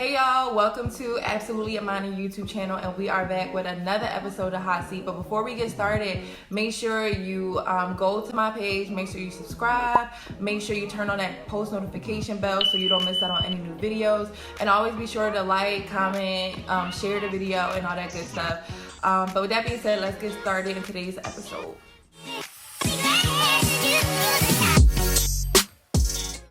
Hey y'all, welcome to Absolutely a Minor YouTube channel, and we are back with another episode of Hot Seat. But before we get started, make sure you go to my page, make sure you subscribe, make sure you turn on that post notification bell so you don't miss out on any new videos, and always be sure to like, comment, share the video, and all that good stuff. But with that being said, let's get started in today's episode.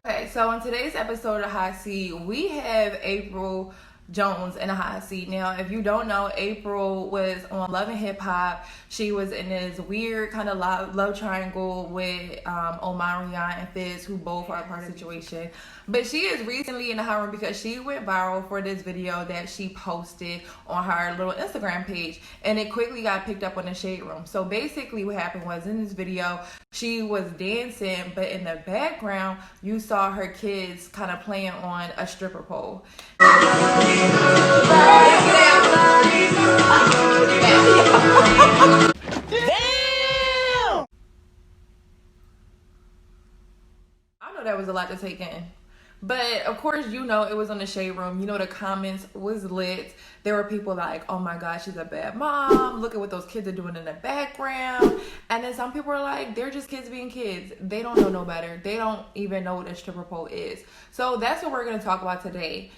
Okay, so in today's episode of Hot Seat, we have Aprly Jones in a hot seat. Now, if you don't know, April was on Love and Hip Hop. She was in this weird kind of love triangle with Omarion and Fizz, who both are a part of the situation. But she is recently in the hot room because she went viral for this video that she posted on her little Instagram page, and it quickly got picked up on the Shade Room. So basically what happened was, in this video, she was dancing, but in the background, you saw her kids kind of playing on a stripper pole. I know that was a lot to take in. But of course, you know, it was on the Shade Room. You know, the comments was lit. There were people like, oh my gosh, she's a bad mom. Look at what those kids are doing in the background. And then some people are like, they're just kids being kids. They don't know no better. They don't even know what a stripper pole is. So that's what we're going to talk about today.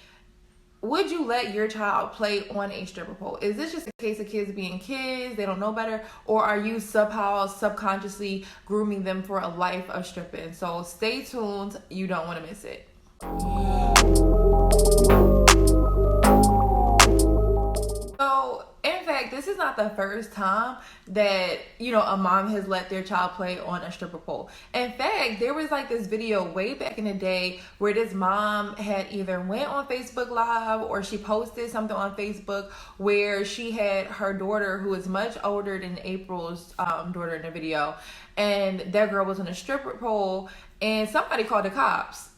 Would you let your child play on a stripper pole? Is this just a case of kids being kids, they don't know better? Or are you somehow subconsciously grooming them for a life of stripping? So stay tuned. You don't want to miss it. So, in fact, this is not the first time that, you know, a mom has let their child play on a stripper pole. In fact, there was like this video way back in the day where this mom had either went on Facebook Live or she posted something on Facebook where she had her daughter, who is much older than April's daughter in the video, and that girl was on a stripper pole, and somebody called the cops.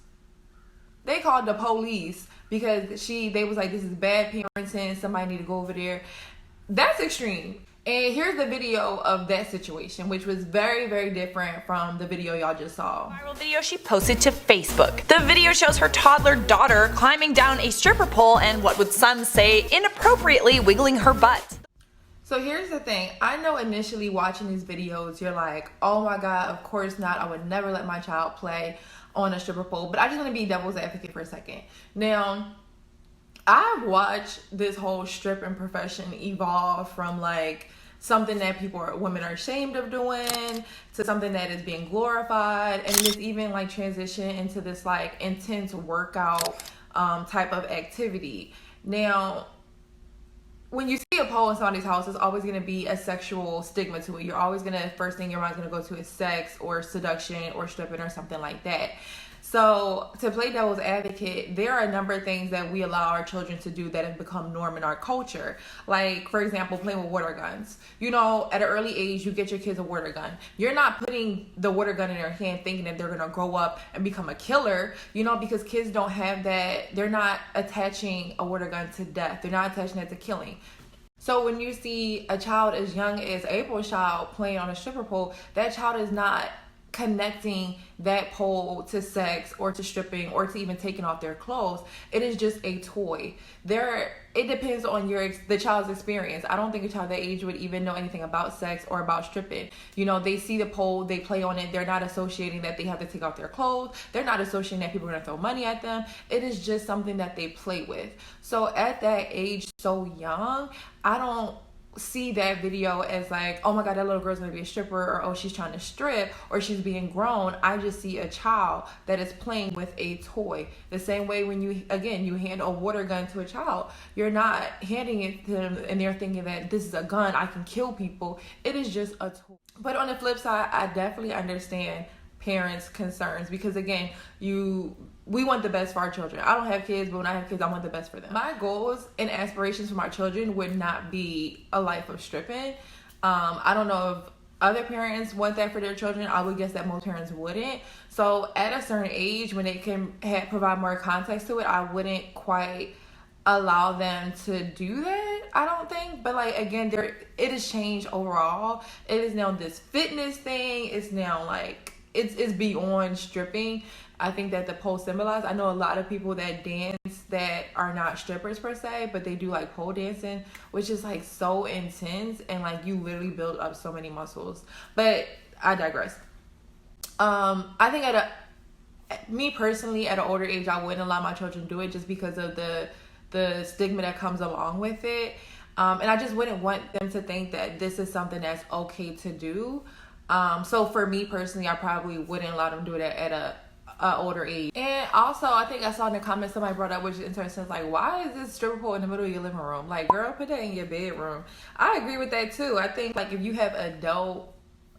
They called the police because they was like, this is bad parenting, somebody need to go over there. That's extreme. And here's the video of that situation, which was very, very different from the video y'all just saw. Viral video she posted to Facebook. The video shows her toddler daughter climbing down a stripper pole and, what would some say, inappropriately wiggling her butt. So here's the thing. I know initially watching these videos, you're like, oh my God, of course not. I would never let my child play on a stripper pole. But I just want to be devil's advocate for a second. Now, I've watched this whole stripping profession evolve from like something that women are ashamed of doing to something that is being glorified, and it's even like transition into this like intense workout type of activity. Now, when you see a pole in somebody's house, there's always going to be a sexual stigma to it. You're always going to, first thing your mind's going to go to is sex or seduction or stripping or something like that. So to play devil's advocate, there are a number of things that we allow our children to do that have become norm in our culture. Like, for example, playing with water guns. You know, at an early age, you get your kids a water gun. You're not putting the water gun in their hand thinking that they're going to grow up and become a killer, you know, because kids don't have that. They're not attaching a water gun to death. They're not attaching it to killing. So when you see a child as young as April's child playing on a stripper pole, that child is not connecting that pole to sex or to stripping or to even taking off their clothes. It is just a toy. It depends on the child's experience. I don't think a child that age would even know anything about sex or about stripping. You know, they see the pole, they play on it. They're not associating that they have to take off their clothes. They're not associating that people are gonna throw money at them. It is just something that they play with. So at that age, so young, I don't see that video as like, oh my God, that little girl's gonna be a stripper, or oh, she's trying to strip, or she's being grown. I just see a child that is playing with a toy. The same way when you hand a water gun to a child, you're not handing it to them and they're thinking that this is a gun, I can kill people. It is just a toy. But on the flip side, I definitely understand parents' concerns, because again, we want the best for our children. I don't have kids, but when I have kids, I want the best for them. My goals and aspirations for my children would not be a life of stripping. I don't know if other parents want that for their children. I would guess that most parents wouldn't. So at a certain age, when they can provide more context to it, I wouldn't quite allow them to do that, I don't think. But like, again, it has changed overall. It is now this fitness thing. It's now like it's beyond stripping. I think that the pole symbolizes. I know a lot of people that dance that are not strippers per se, but they do like pole dancing, which is like so intense, and like you literally build up so many muscles. But I digress. I think me personally, at an older age, I wouldn't allow my children to do it just because of the stigma that comes along with it. And I just wouldn't want them to think that this is something that's okay to do. So for me personally, I probably wouldn't allow them to do it at a older age. And also, I think I saw in the comments somebody brought up, which is interesting, like, why is this stripper pole in the middle of your living room? Like, girl, put that in your bedroom. I agree with that too. I think like if you have adult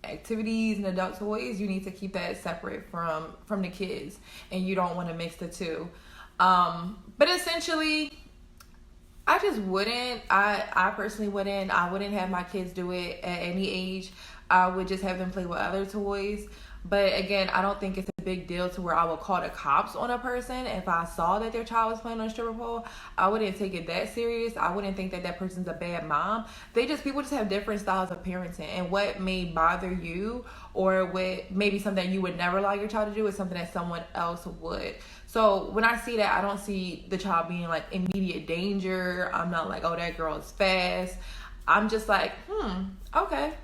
activities and adult toys, you need to keep that separate from the kids, and you don't want to mix the two. But essentially, I just wouldn't. I personally wouldn't. I wouldn't have my kids do it at any age. I would just have them play with other toys. But again, I don't think it's a big deal to where I would call the cops on a person if I saw that their child was playing on a stripper pole. I wouldn't take it that serious. I wouldn't think that that person's a bad mom. People just have different styles of parenting, and what may bother you or what maybe something you would never allow your child to do is something that someone else would. So when I see that, I don't see the child being like immediate danger. I'm not like, oh, that girl is fast. I'm just like, okay.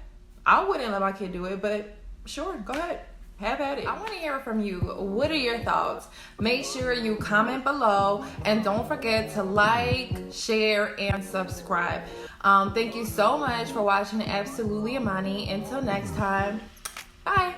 I wouldn't let my kid do it, but sure, go ahead. Have at it. I want to hear from you. What are your thoughts? Make sure you comment below, and don't forget to like, share, and subscribe. Thank you so much for watching Absolutely Imani. Until next time, bye.